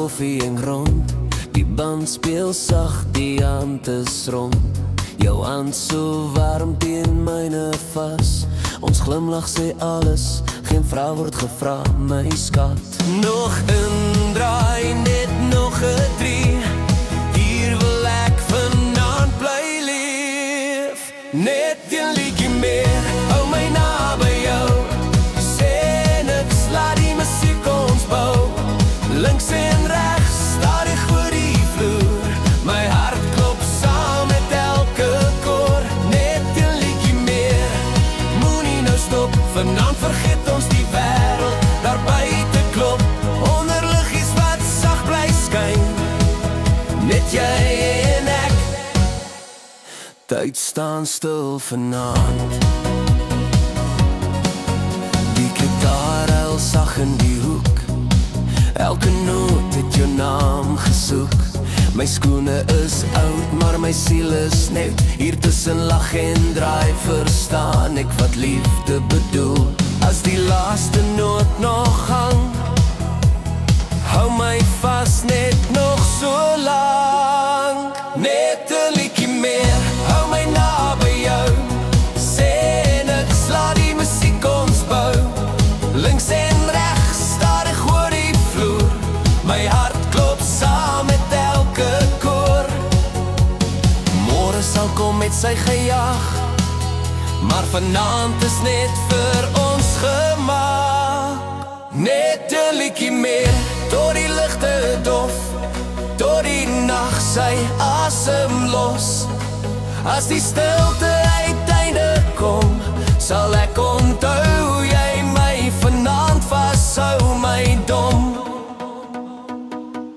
koffie en rond. Die band speel sag, die hand is rond. Jou hand so warm teen myne vas. Ons glimlach sê alles, geen vrou word gevra, my skat. Nog een draai, net nog een drie. Hier wil ek vanaand bly leef. Net een liedjie meer, hou my na by jou. Sê niks, laat die musiek ons bou. Links en regs, stadig oor die vloer. My hart klop saam met elke koor. Net een liedjie meer, moenie nou stop. Vanaand vergeet ons die wêreld, daar buite klop. Onder liggies wat sag bly skyn. Net jy en ek, tyd staan stil vanaand. Die gitaar huil sag in die hoek. Elke noot het jou naam gesoek. My skoene is oud, maar my siel is net. Hier tussen lag en draai verstaan ek wat liefde bedoel. As die laaste noot nog hang, hou my vas net nog so lang. Net 'n liedjie meer, hou my na by jou. Sê niks, laat die musiek ons bou. Links en regs, stadig oor die vloer. My hart klop saam met elke koor. Môre sal kom met sy gejaag, maar vanaand is net vir ons gemaak. Net 'n liedjie meer, tot die ligte dof, tot die nag sy asem los. As die stilte uiteinde kom, sal ek onthou jy my vanaand vashou, my dom.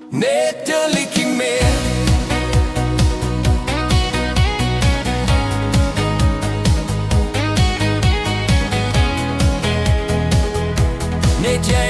Net 'n liedjie meer. Net jy